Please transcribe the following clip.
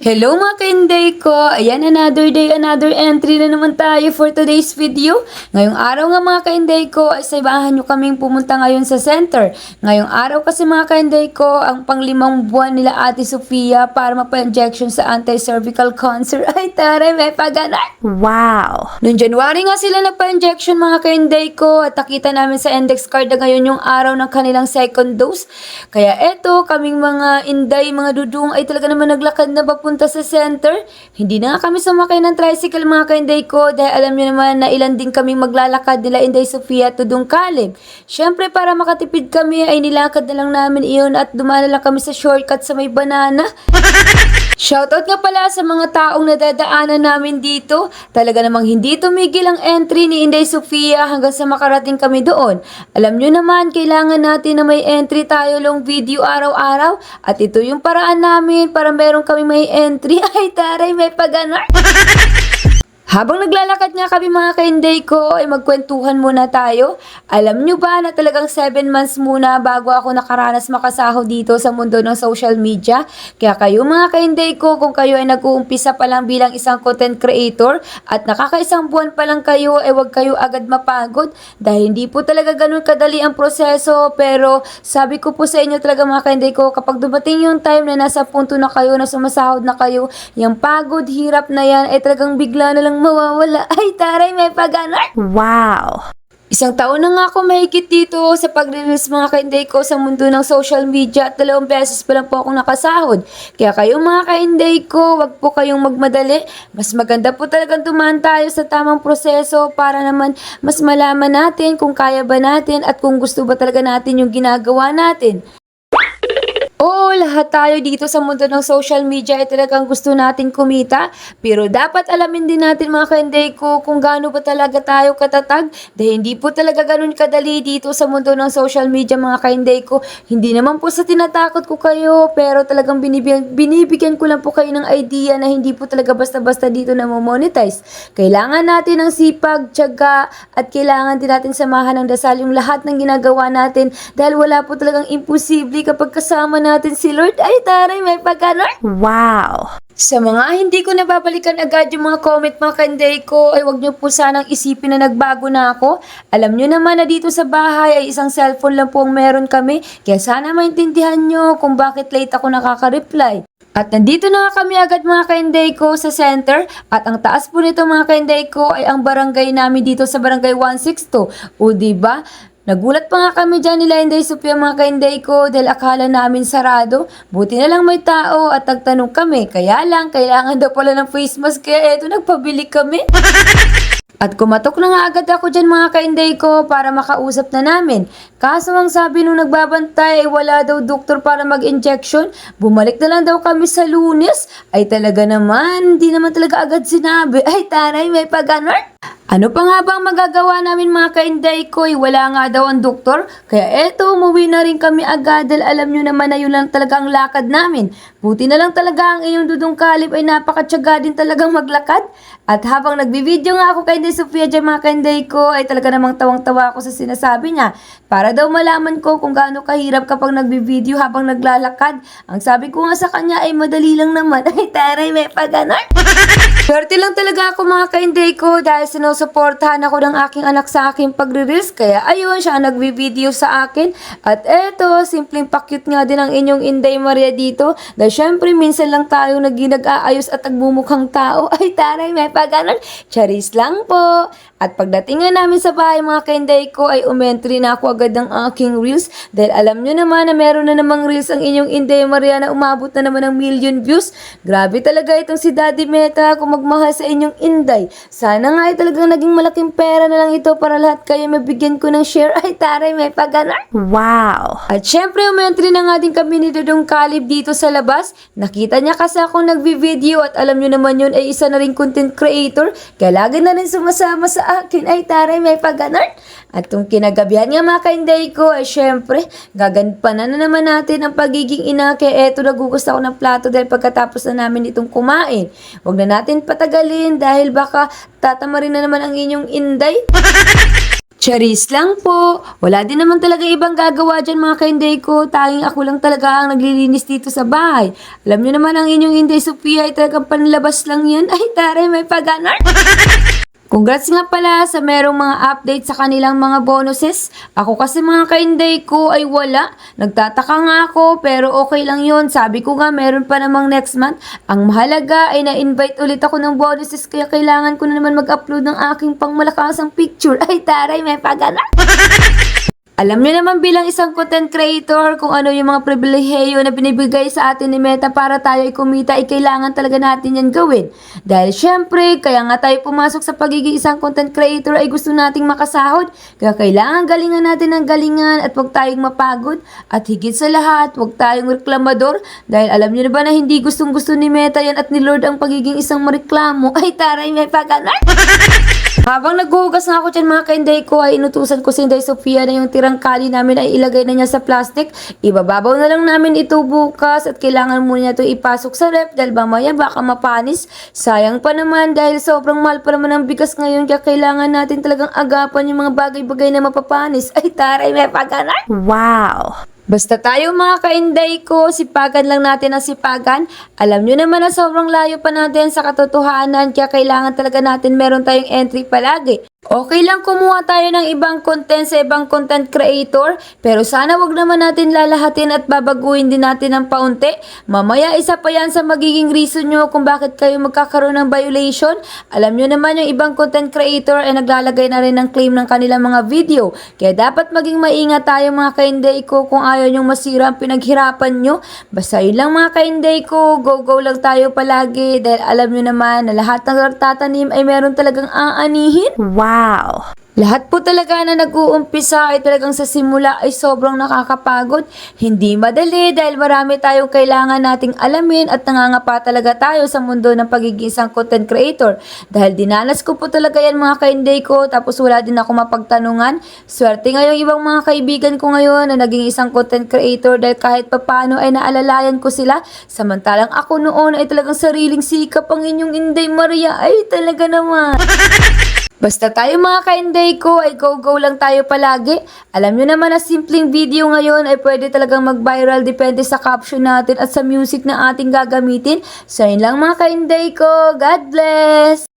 Hello mga ka-Inday ko! Ayan, another day, another entry na naman tayo for today's video. Ngayong araw nga mga ka-Inday ko ay saibahan nyo kaming pumunta ngayon sa center. Ngayong araw kasi mga ka-Inday ko, ang pang-5 buwan nila Ate Sofia para mapa-injection sa anti-cervical cancer. Ay taray, may paganar! Wow! Noong January nga sila nagpa-injection mga ka-Inday ko at nakita namin sa index card na ngayon yung araw ng kanilang second dose. Kaya eto, kaming mga Inday, mga dudung ay talaga naman naglakad na papunta sa center. Hindi na nga kami sumakay ng tricycle mga ka-Inday ko dahil alam niyo naman na ilan din kaming maglalakad nila Inday Sofia to Dungkalib. Syempre para makatipid kami ay nilakad na lang namin iyon at dumaan na lang kami sa shortcut sa may banana. Shoutout nga pala sa mga taong nadadaanan namin dito. Talaga namang hindi tumigil ang entry ni Inday Sofia hanggang sa makarating kami doon. Alam nyo naman, kailangan natin na may entry tayo long video araw-araw. At ito yung paraan namin para meron kami may entry. Ay taray, may paganar! Habang naglalakad nga kami mga ka-Inday ko, ay magkwentuhan muna tayo. Alam nyo ba na talagang 7 months muna bago ako nakaranas makasahod dito sa mundo ng social media? Kaya kayo mga ka-Inday ko, kung kayo ay nag-uumpisa pa lang bilang isang content creator at nakakaisang buwan pa lang kayo, ay huwag kayo agad mapagod. Dahil hindi po talaga ganun kadali ang proseso. Pero sabi ko po sa inyo talaga mga ka-Inday ko, kapag dumating yung time na nasa punto na kayo, na sumasahod na kayo, yung pagod, hirap na yan, ay talagang bigla na lang mawawala. Ay taray, may paganar! Wow! Isang taon na nga ako mahigit dito sa pag-release mga ka-Inday ko sa mundo ng social media at 2 beses pa lang po akong nakasahod. Kaya kayong mga ka-Inday ko, wag po kayong magmadali. Mas maganda po talagang dumaan tayo sa tamang proseso para naman mas malaman natin kung kaya ba natin at kung gusto ba talaga natin yung ginagawa natin. Oo, lahat tayo dito sa mundo ng social media ay talagang gusto natin kumita. Pero dapat alamin din natin mga ka-Inday ko kung gaano ba talaga tayo katatag. Dahil hindi po talaga ganun kadali dito sa mundo ng social media mga ka-Inday ko. Hindi naman po sa tinatakot ko kayo, pero talagang binibigyan ko lang po kayo ng idea na hindi po talaga basta-basta dito na monetize. Kailangan natin ng sipag, tiyaga, at kailangan din natin samahan ng dasal yung lahat ng ginagawa natin. Dahil wala po talagang imposible kapag kasama natin si Lord. Ay taray, may pagkanar! Wow! Sa mga hindi ko nababalikan agad yung mga comment mga ka-Inday ko, ay wag nyo po sanang isipin na nagbago na ako. Alam nyo naman na dito sa bahay ay isang cellphone lang po ang meron kami. Kaya sana maintindihan nyo kung bakit late ako nakaka-reply. At nandito na kami agad mga ka-Inday ko sa center. At ang taas po nito mga ka-Inday ko ay ang barangay namin dito sa barangay 162. O diba? Nagulat pa nga kami dyan nila Inday Sofia mga ka-Inday ko dahil akala namin sarado. Buti na lang may tao at nagtanong kami. Kaya lang, kailangan daw pala ng face mask kaya eto nagpabili kami. At kumatok na nga agad ako dyan mga ka-Inday ko para makausap na namin. Kaso ang sabi nung nagbabantay ay wala daw doktor para mag-injection. Bumalik na lang daw kami sa Lunes. Ay talaga naman, hindi naman talaga agad sinabi. Ay taray, may paganar! Ano pa nga bang magagawa namin mga ka-Inday ko? Wala nga daw ang doktor. Kaya eto, umuwi na rin kami agad dahil alam nyo naman na yun lang talaga ang lakad namin. Buti na lang talaga ang iyong Dudungkalib ay napakatyaga din talagang maglakad. At habang nagbibideo nga ako kay Inday Sofia dyan mga ka-Inday ko, ay talaga namang tawang-tawa ako sa sinasabi niya. Para daw malaman ko kung gaano kahirap kapag nagbibideo habang naglalakad. Ang sabi ko nga sa kanya ay madali lang naman. Ay taray, may paganar! Swerte lang talaga ako mga ka-Inday ko dahil sinusuportahan ako ng aking anak sa aking pagre-reels. Kaya ayun, siya nagbi-video sa akin. At eto, simpleng pakyut nga din ang inyong Inday Maria dito. Dahil syempre, minsan lang tayo nag-aayos at nagbumukhang tao. Ay taray, may paganan. Charis lang po. At pagdating nga namin sa bahay mga ka-Inday ko ay umentry na ako agad ng aking reels. Dahil alam nyo naman na meron na namang reels ang inyong Inday Maria na umabot na naman ng 1,000,000 views. Grabe talaga itong si Daddy Meta kung magmahal sa inyong Inday. Sana nga ay talagang naging malaking pera na lang ito para lahat kayo mabigyan ko ng share. Ay taray, may paganar! Wow! At syempre umentry na nga din kami ni Dudungkalib dito sa labas. Nakita niya kasi akong nagbi-video at alam nyo naman yun ay isa na rin content creator. Kaya lagi na rin sumasama sa akin. Ay taray, may paganar! At kung kinagabihan nga mga ka-Inday ko, ay syempre, gaganpanan na naman natin ang pagiging ina. Kaya eto, nagugusto ako ng plato dahil pagkatapos na namin itong kumain. Huwag na natin patagalin dahil baka tatama rin na naman ang inyong Inday. Charis lang po. Wala din naman talaga ibang gagawa dyan mga kainday ko. Tanging ako lang talaga ang naglilinis dito sa bahay. Alam niyo naman ang inyong Inday Sophia ay talagang panlabas lang yan. Ay tare, may paganar. Congrats nga pala sa merong mga update sa kanilang mga bonuses. Ako kasi mga kainday ko ay wala. Nagtataka nga ako pero okay lang yon. Sabi ko nga meron pa namang next month. Ang mahalaga ay na-invite ulit ako ng bonuses kaya kailangan ko na naman mag-upload ng aking pangmalakasang picture. Ay taray, may pagana. Alam niyo naman bilang isang content creator kung ano yung mga pribilehiyo na binibigay sa atin ni Meta para tayo ay kumita ay kailangan talaga natin yan gawin. Dahil syempre, kaya nga tayo pumasok sa pagiging isang content creator ay gusto nating makasahod. Kaya kailangan galingan natin ng galingan at huwag tayong mapagod. At higit sa lahat, huwag tayong reklamador. Dahil alam niyo na ba na hindi gustong gusto ni Meta yan at ni Lord ang pagiging isang mareklamo. Ay taray, may paganar! Habang naghuhugas nga ako dyan mga kainday ko ay inutusan ko si Inday Sophia na yung tirang kali namin ay ilagay na niya sa plastic. Ibababaw na lang namin ito bukas at kailangan muna niya ito ipasok sa ref dahil mamaya baka mapanis. Sayang pa naman dahil sobrang mahal pa naman ang bigas ngayon kaya kailangan natin talagang agapan yung mga bagay-bagay na mapapanis. Ay taray, may paganar! Wow. Basta tayo mga kainday ko, sipagan lang natin ang sipagan. Alam nyo naman na sobrang layo pa natin sa katotohanan kaya kailangan talaga natin meron tayong entry palagi. Okay lang kumuha tayo ng ibang content sa ibang content creator, pero sana wag naman natin lalahatin at babaguhin din natin ng paunti. Mamaya isa pa yan sa magiging reason nyo kung bakit kayo magkakaroon ng violation. Alam nyo naman yung ibang content creator ay naglalagay na rin ng claim ng kanilang mga video. Kaya dapat maging maingat tayo mga kainday ko kung ayaw nyong masira ang pinaghirapan nyo. Basta yun lang mga kainday ko, go lang tayo palagi dahil alam nyo naman na lahat ng tatanim ay meron talagang aanihin. Wow. Lahat po talaga na nag-uumpisa ay talagang sa simula ay sobrang nakakapagod. Hindi madali dahil marami tayong kailangan nating alamin at nangangapa talaga tayo sa mundo ng pagiging isang content creator. Dahil dinanas ko po talaga yan mga kainday ko tapos wala din ako mapagtanungan. Swerte nga yung ibang mga kaibigan ko ngayon na naging isang content creator dahil kahit papano ay naalalayan ko sila. Samantalang ako noon ay talagang sariling sikap ang inyong Inday Maria. Ay talaga naman. Basta tayo mga kainday ko ay go lang tayo palagi. Alam nyo naman na simpleng video ngayon ay pwede talagang mag-viral depende sa caption natin at sa music na ating gagamitin. So yun lang mga kainday ko. God bless!